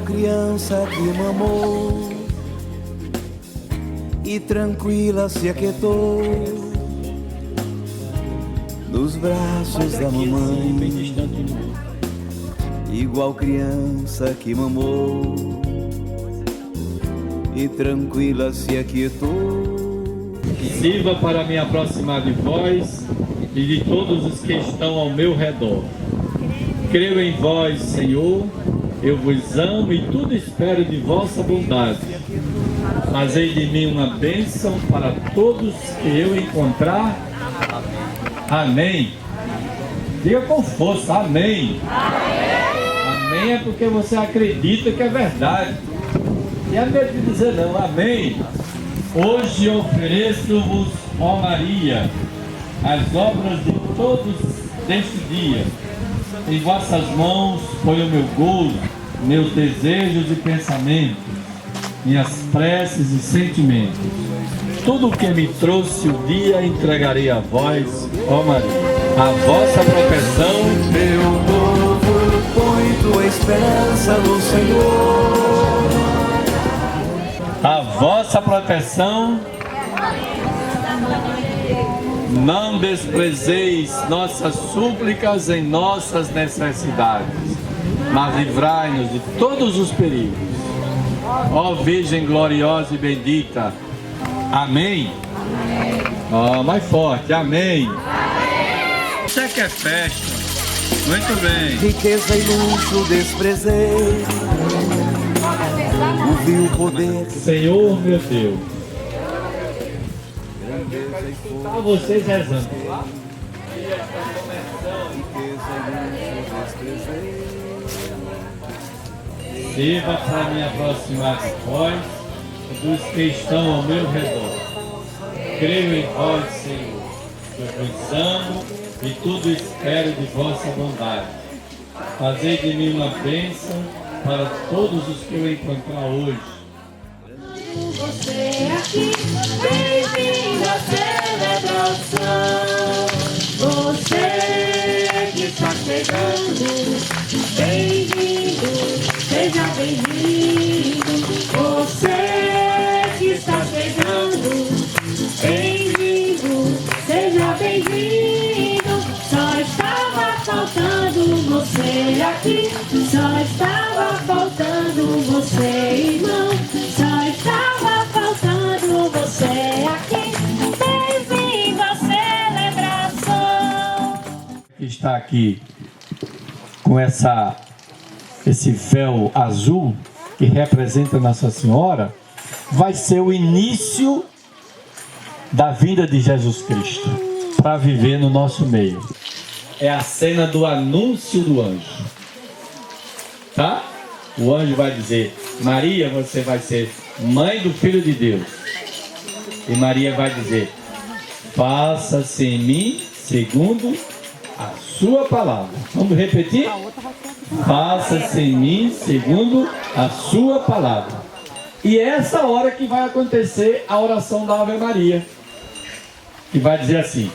criança que mamou e tranquila se aquietou nos braços da mamãe, igual criança que mamou e tranquila se aquietou. Sirva para me aproximar de vós e de todos os que estão ao meu redor. Creio em vós, Senhor, eu vos amo e tudo espero de vossa bondade. Fazei de mim uma bênção para todos que eu encontrar. Amém. Diga com força, amém. Amém é porque você acredita que é verdade. E é medo de dizer não, amém. Hoje ofereço-vos, ó Maria, as obras de todos deste dia. Em vossas mãos ponho o meu gozo, meus desejos e pensamentos, minhas preces e sentimentos. Tudo o que me trouxe o dia entregarei a vós, ó Maria. A vossa proteção, Meu povo, põe tua esperança no Senhor. a vossa proteção. Não desprezeis nossas súplicas em nossas necessidades, mas livrai-nos de todos os perigos. Ó Virgem gloriosa e bendita. Amém. Ó, mais forte. Amém. Isso é que é festa. Muito bem. Riqueza e luxo desprezei, o vil poder. Senhor meu Deus, escutar vocês rezando. Sirva para me aproximar de vós e dos que estão ao meu redor. Creio em vós, Senhor, eu vos amo e tudo espero de vossa bondade. Fazei de mim uma bênção para todos os que eu encontrar hoje. Você aqui, bem-vindo à celebração. Você que está chegando, bem-vindo, seja bem-vindo. Você que está chegando, bem-vindo, seja bem-vindo. Só estava faltando você aqui, só estava faltando você, irmão. Só estava faltando você aqui. Bem-vindo à celebração. Está aqui com esse véu azul que representa Nossa Senhora, vai ser o início da vinda de Jesus Cristo para viver no nosso meio. É a cena do anúncio do anjo, tá? O anjo vai dizer: Maria, você vai ser mãe do Filho de Deus. E Maria vai dizer: faça-se em mim segundo a sua palavra. Vamos repetir? Faça-se em mim segundo a sua palavra. E é essa hora que vai acontecer a oração da Ave Maria, que vai dizer assim: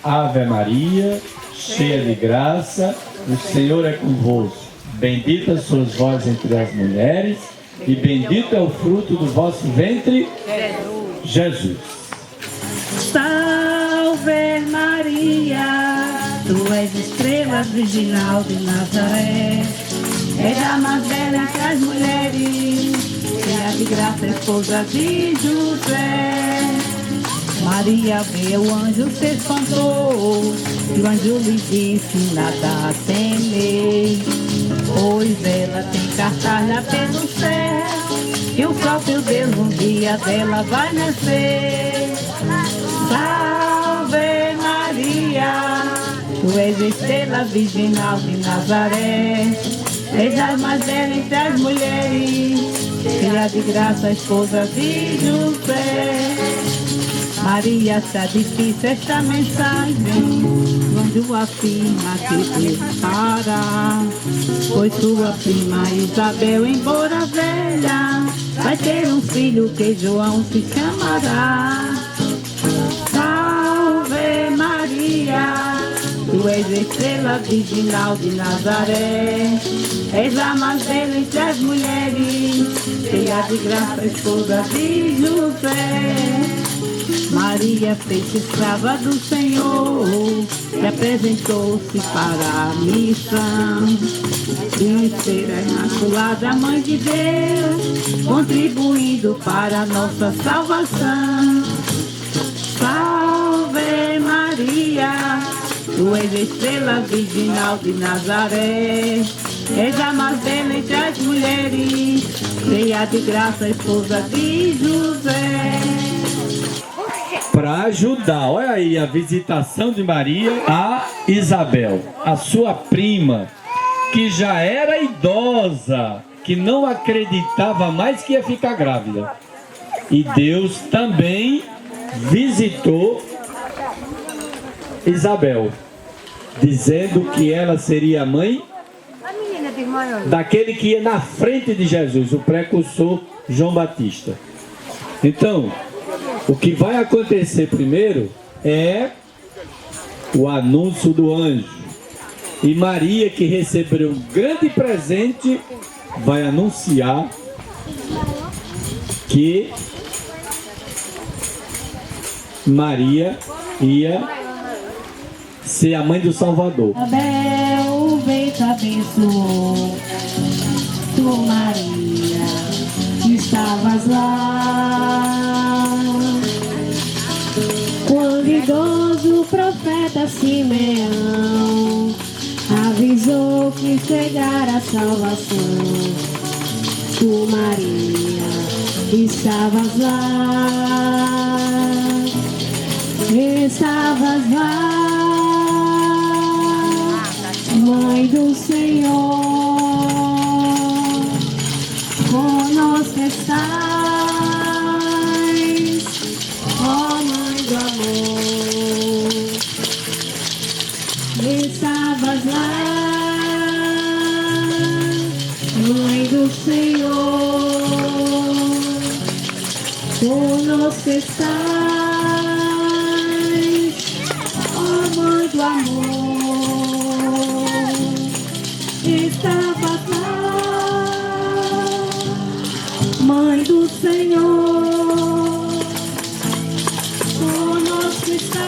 Ave Maria, cheia de graça, o Senhor é convosco. Bendita sois vós entre as mulheres, e bendito é o fruto do vosso ventre, Jesus. Salve Maria, tu és estrela virginal de Nazaré, és a mais bela entre as mulheres, cheia de graça, esposa de José. Maria vê o anjo se espantou, e o anjo lhe disse: nada temer, pois ela tem cartalha pelo céu, e o próprio Deus um dia dela vai nascer. Salve Maria, tu és estrela virginal de Nazaré, és a mais bela entre as mulheres, cheia de graça, esposa de José. Maria, está difícil esta mensagem, quando afirma que Deus fará, pois sua prima Isabel, embora velha, vai ter um filho que João se chamará. Salve Maria, tu és a estrela virginal de Nazaré. És a mais bela entre as mulheres, cheia de graça, esposa de José. Maria fez-se escrava do Senhor e apresentou-se para a missão de ser a Imaculada Mãe de Deus, contribuindo para a nossa salvação. Salve Maria, tu és a estrela virginal de Nazaré. És a mais bela entre as mulheres, cheia de graça, esposa de José. Para ajudar, olha aí a visitação de Maria a Isabel, a sua prima, que já era idosa, que não acreditava mais que ia ficar grávida. E Deus também visitou Isabel, dizendo que ela seria a mãe daquele que ia na frente de Jesus, o precursor João Batista. Então, o que vai acontecer primeiro é o anúncio do anjo. E Maria, que recebeu um grande presente, vai anunciar que Maria ia ser a mãe do Salvador. Isabel, o vento abençoou, tu Maria, estavas lá. Quando idoso profeta Simeão avisou que chegara a salvação, tu Maria, estavas lá. Estavas lá, Mãe do Senhor, conosco estás, ó Mãe do amor. Estavas lá, Mãe do Senhor, conosco estás, ó Mãe do amor. Estavas lá, Mãe do Senhor, conosco estás,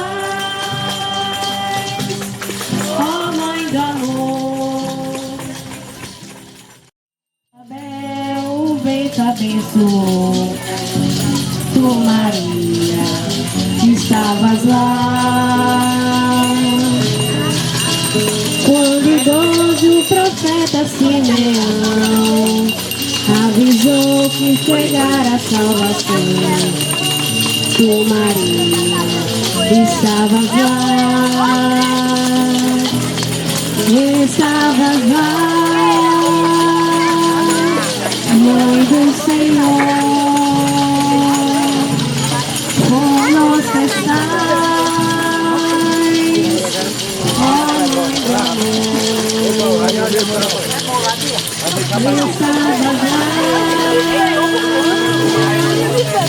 ó Mãe do amor. Isabel, o vento abençoou, tu Maria, estavas lá. Quando idoso profeta Simeão avisou que chegara a salvação, tu Maria, estavas lá. Estavas lá, Mãe do Senhor, conosco estás, ó Mãe do amor. Estavas lá,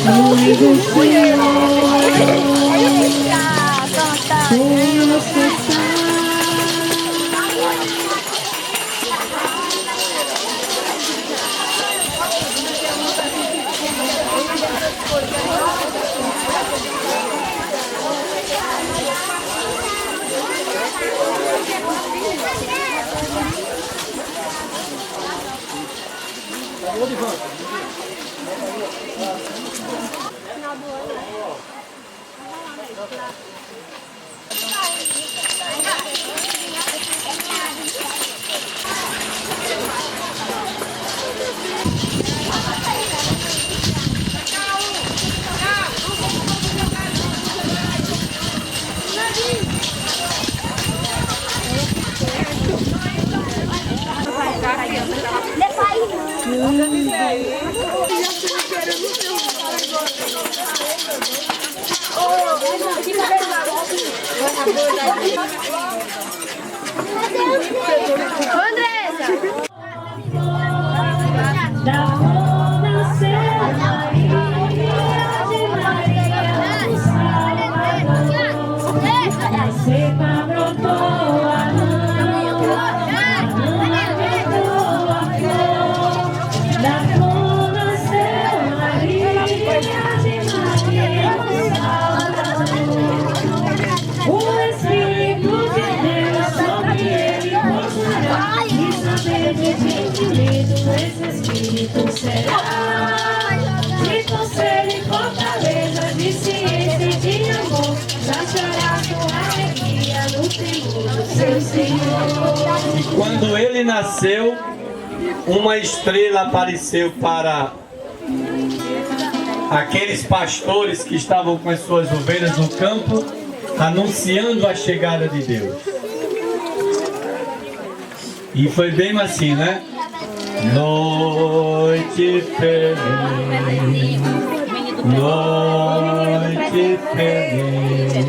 Mãe do Senhor, conosco estás. Da flor nasceu Maria, de Maria do Salvador. Da cepa brotou a seu Senhor. E quando ele nasceu, uma estrela apareceu para aqueles pastores que estavam com as suas ovelhas no campo, anunciando a chegada de Deus. E foi bem assim, né? Noite feliz, noite feliz,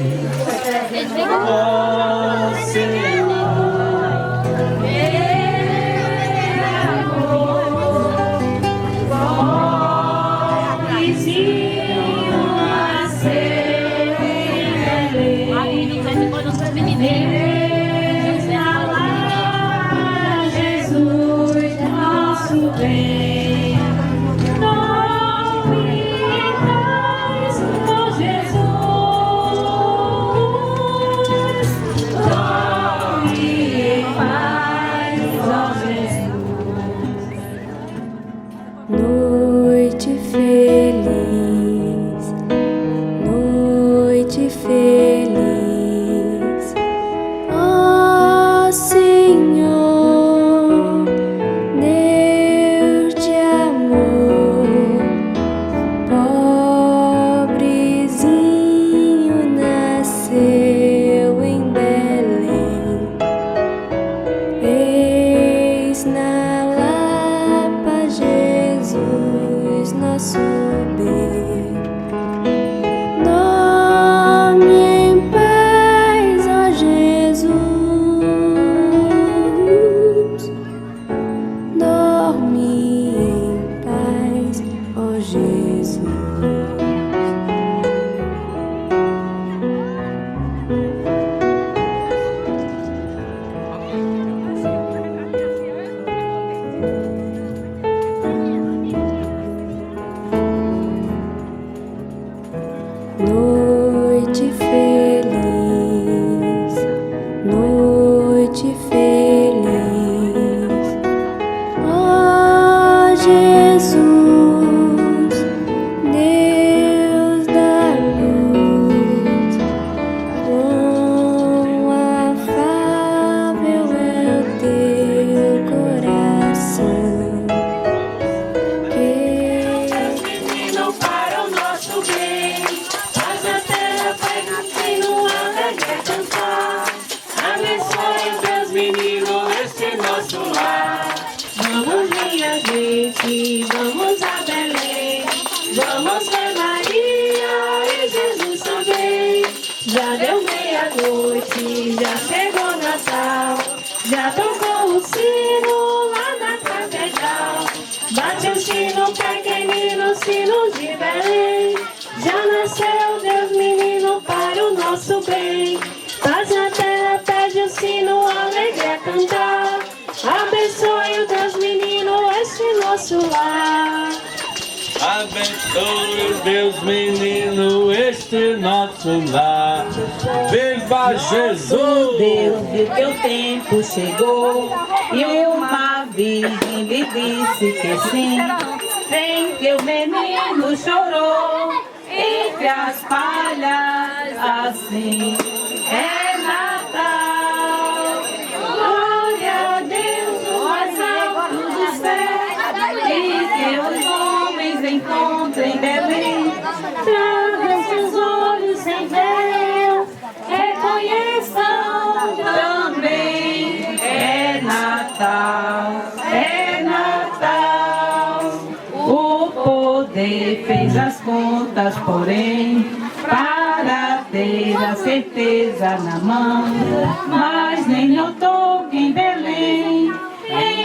ó Senhor. Noite feliz, noite feliz, ó Senhor, Deus de amor, pobrezinho nasceu em Belém, eis na Lapa Jesus nosso bem. Dorme em paz, ó Jesus. Dorme em paz, ó Jesus. Noite feliz, noite feliz, ó Jesus, Deus da luz, quão afável é o teu coração. Menino para o nosso bem, faz a terra vai nascer no alegre cantar. Abençoe Deus, menino, este nosso lar. Vamos, minha gente, vamos a Belém. Vamos ver Maria e Jesus também. Já deu meia-noite, já chegou Natal. Já tocou o sino lá na catedral. Bate o sino pequenino, sino de Belém. Já nasceu Deus menino para o nosso bem. Paz na terra pede o sino alegre a cantar. Abençoe o Deus menino este nosso lar. Abençoe Deus, menino, este nosso lar. Viva Jesus! Deus viu que o tempo chegou e uma virgem lhe disse que sim. Vem que o menino chorou entre as palhas assim. É Natal, glória a Deus no mais alto do céu, e que os homens encontrem Belém. Tragam seus olhos sem véu, reconheçam também. É Natal, é Natal. O poder fez as contas, porém, para ter a certeza na mão, mas nem notou que em Belém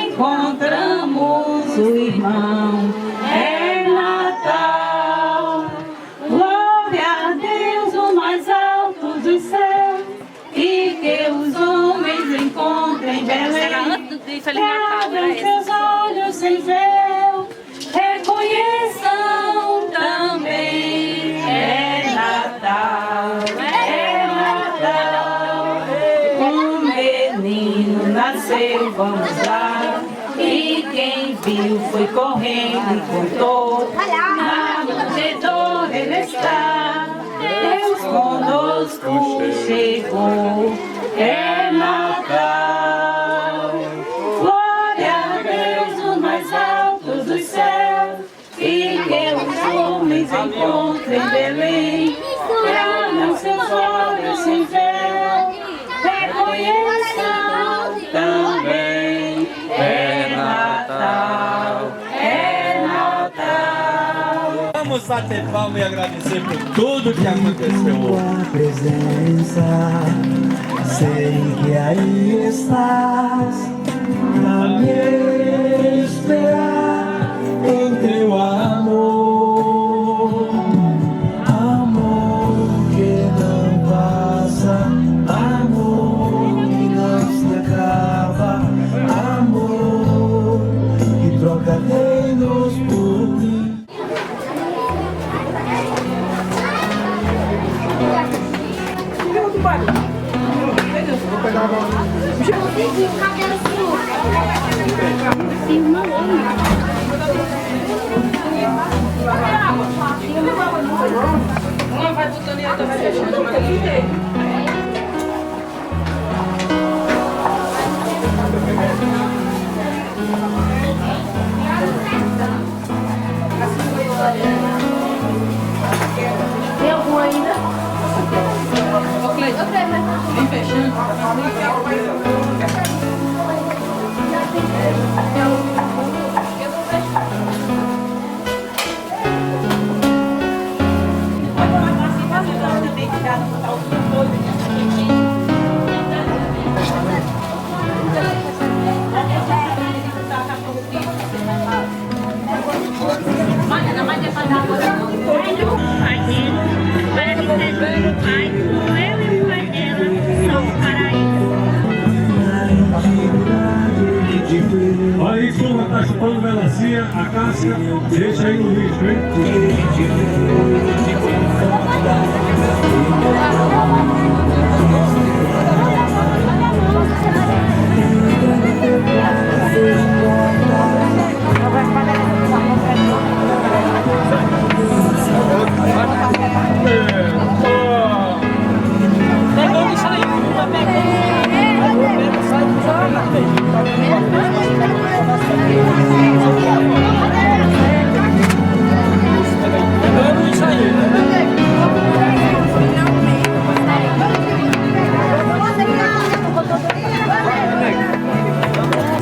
encontramos o irmão. É Natal, glória a Deus no mais alto do céu, e que os homens encontrem Belém. Abram seus olhos sem véu, reconheçam também. É Natal, é Natal. Um menino nasceu, vamos lá. E quem viu foi correndo e contou. Na manjedoura ele está. Deus conosco chegou. é Natal. Glória a Deus no mais alto dos céus, e que os homens encontrem Belém, tragam seus olhos sem véu, reconheçam também, é Natal, é Natal. Vamos bater palma e agradecer por tudo que aconteceu hoje. Tua presença, sei que aí estás a me esperar em teu amor, amor que não passa, amor que não se acaba, amor que troca reinos por mim. Tem algum ainda? Vem fechando. Aí, turma, tá chupando melancia, a casca, deixa aí no lixo, hein?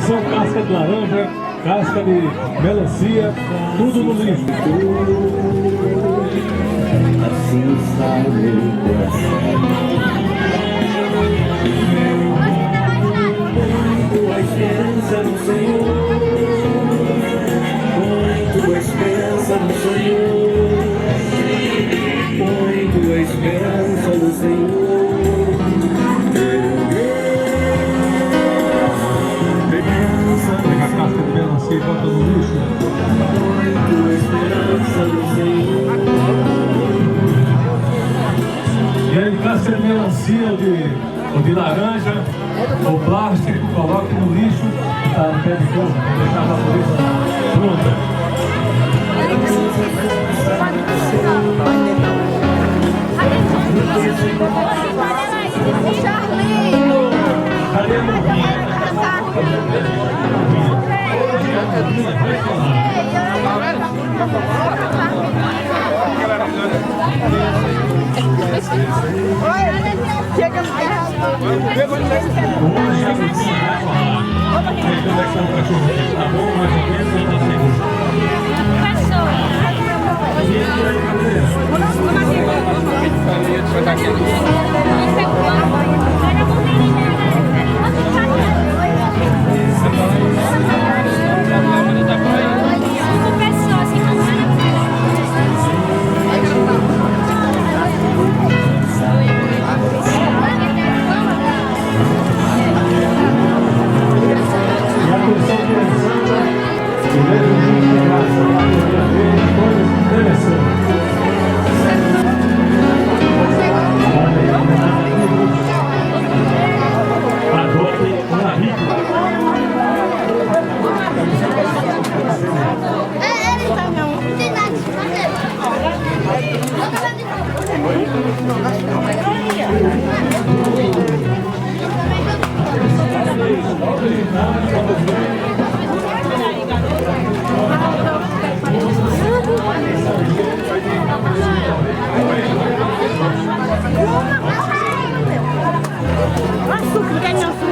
São casca de laranja, casca de melancia, tudo no lixo. Assim está o meu coração. Tua esperança no Senhor, põe tua esperança no Senhor, põe tua esperança no Senhor. Pega a casca de melancia e bota no lixo. Põe tua esperança no Senhor. E aí, casca de melancia ou de laranja, ou plástico, coloque no lixo, tá no pé de fogo, deixar a polícia pronta. Cadê a morrinha? Vai falar. Chega no carro. Tá bom, mais ou menos, ou tá sem? suco, quer meu suco?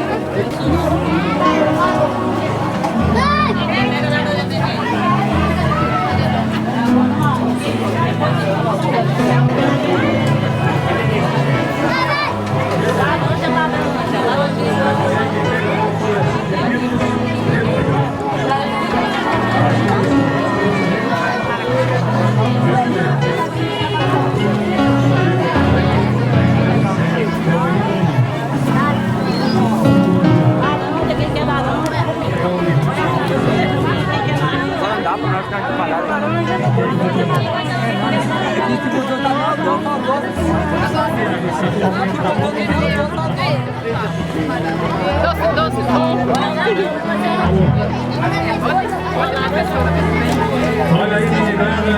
Olha aí, meninada.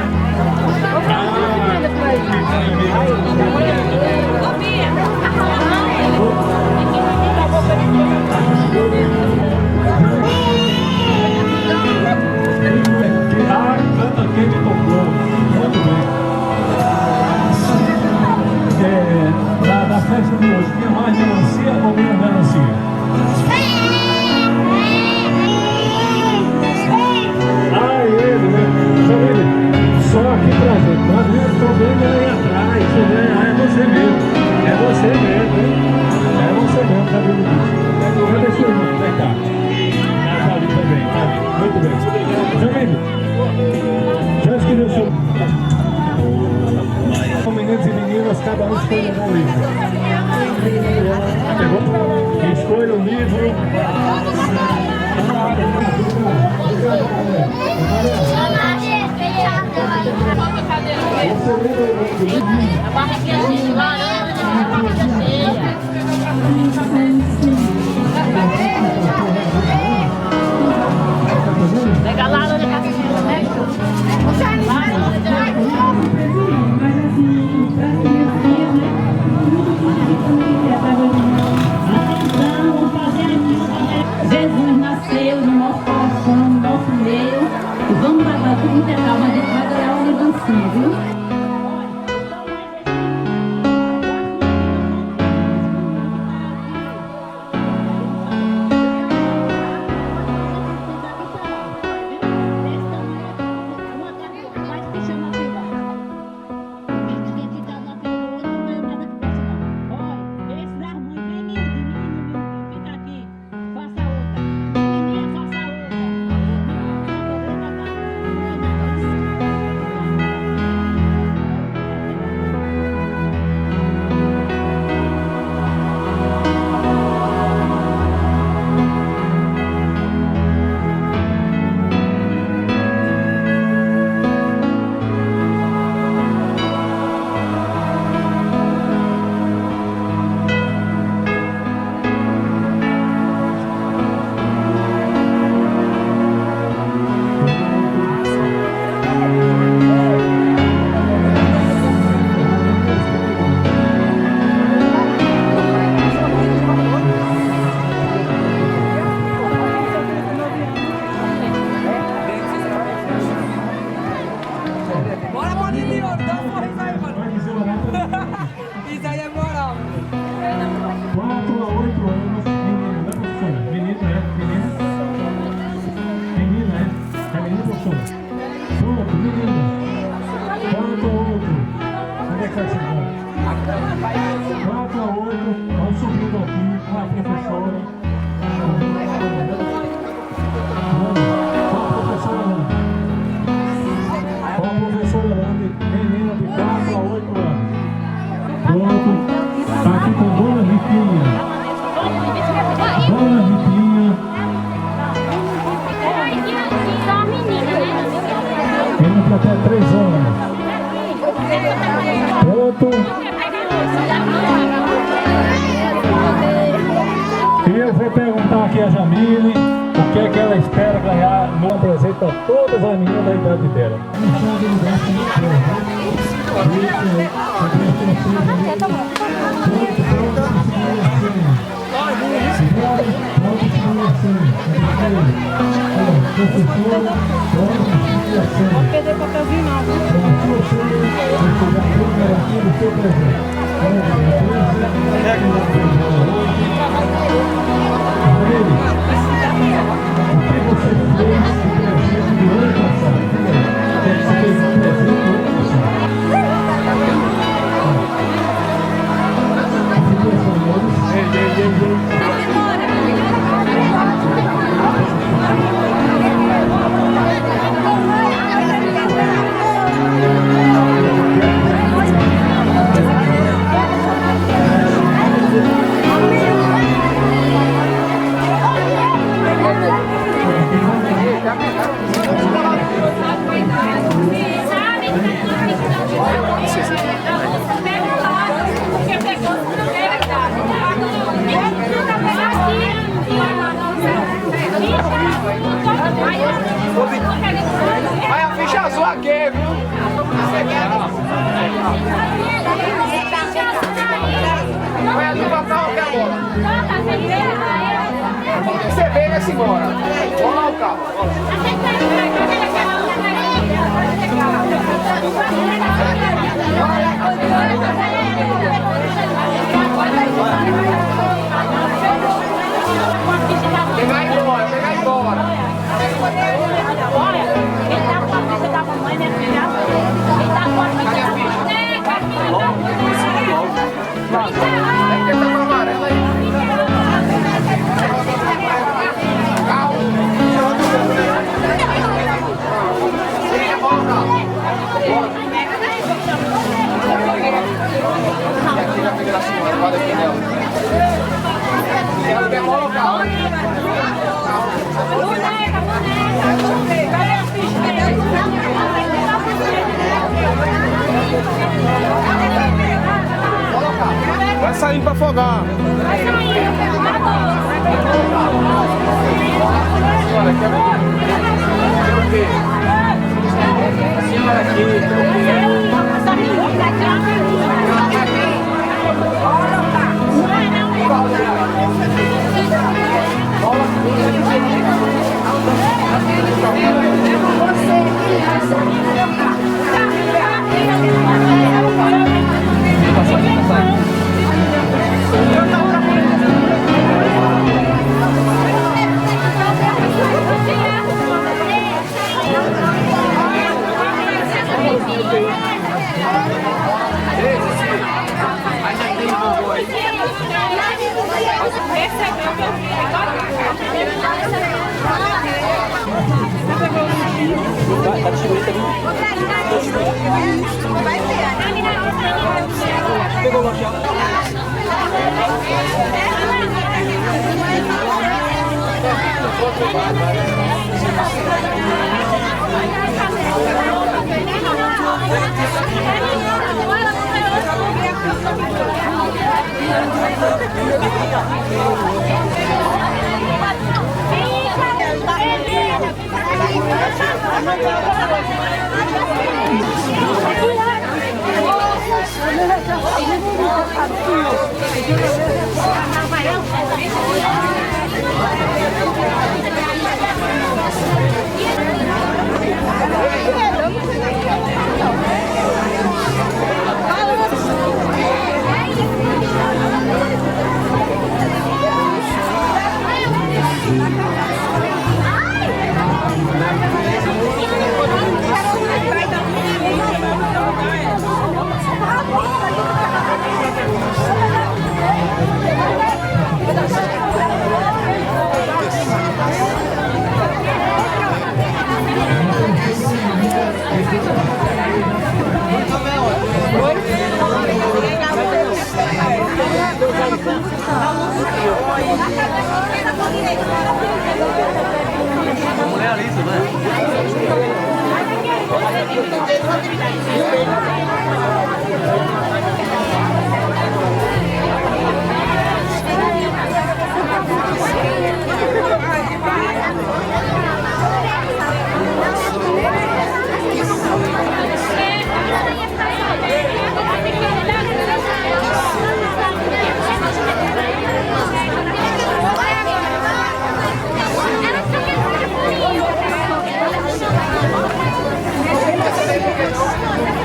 Canta quente tocou. Muito bem. Da festa de hoje, tinha mais melancia ou menos melancia? Ele, né? Só aqui pra gente, tá vendo? Tô vendo aí atrás, é você mesmo, hein? É você mesmo, tá vendo isso? Cadê seu irmão? Vem cá. Tá ali também, tá ali. Muito bem. Jamile, já escolheu o seu... Meninos e meninas, cada um escolhe um livro. Pegou? Escolha um livro. A barriguinha de laranja, a barriga cheia. Pega lá, olha pra cima. Jesus nasceu no nosso coração, no nosso meio. E vamos gravar tudo integral, mas a gente vai ganhar uma dancinha, viu? Até 3 anos. Pronto. E eu vou perguntar aqui a Jamile o que é que ela espera ganhar no presente para todas as meninas da idade dela. Pode perder papelzinho não, viu? Pega Você vem e vai-se embora. Vamos lá o carro. Pegar embora, pegar embora. Olha, ele tá com a ficha da mamãe, minha filha. Ele tá com a ficha da mamãe. É porque tá com amarelo aí. Vai saindo pra afogar. Vai sair. Senhora, quer o quê? Senhora aqui,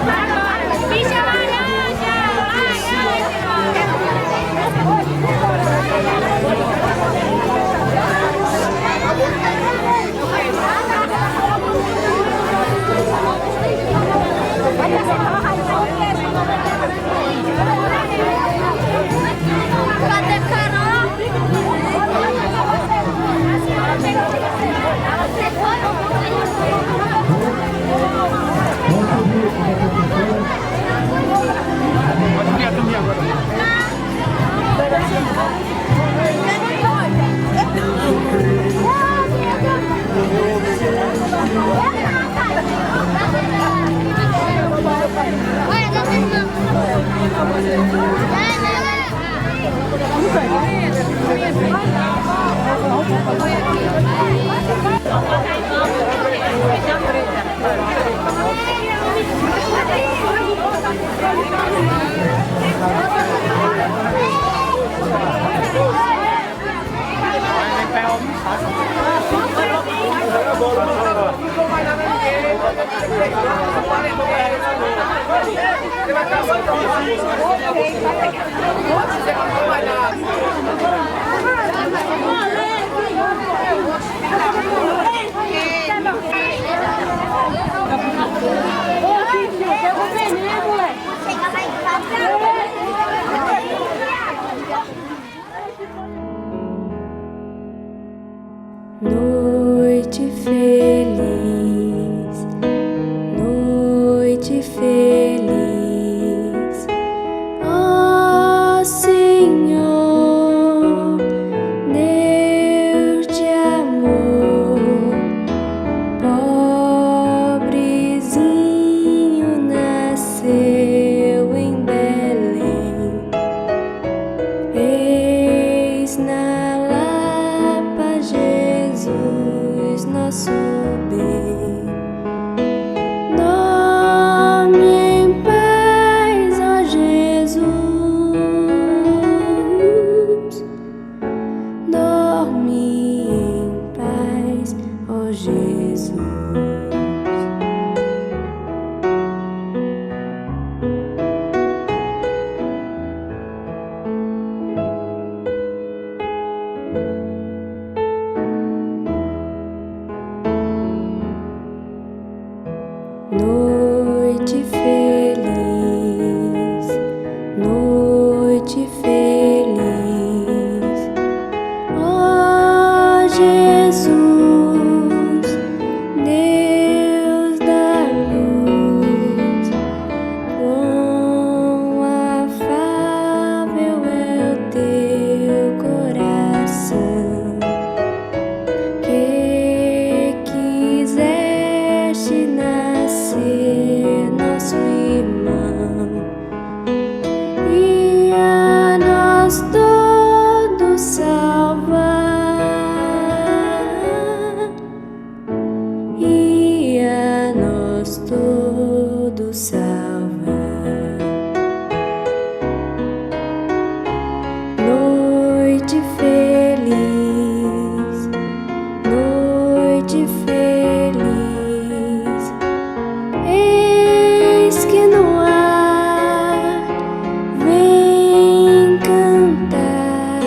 Vai, Noite feliz, noite feliz, ó Senhor, Deus de amor, pobrezinho nasceu em Belém, eis na Lapa Jesus nosso bem. Dorme em paz, ó Jesus. Dorme em paz, ó Jesus. Noite feliz, noite feliz, ó Jesus, Deus da luz, quão afável é o teu coração, que quiseste nascer nosso irmão, e a nós todos salvar, e a nós todos salvar. Noite feliz, noite feliz, eis que no ar vem cantar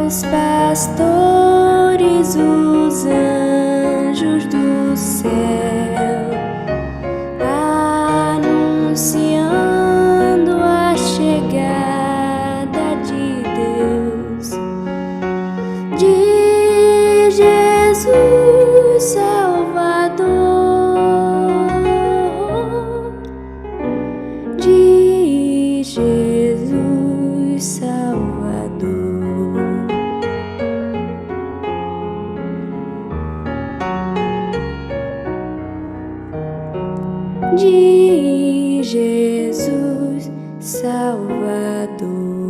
aos pastores os anjos do céu, anunciando a chegada de Deus, de Jesus Salvador, de Jesus Salvador. De Jesus Salvador.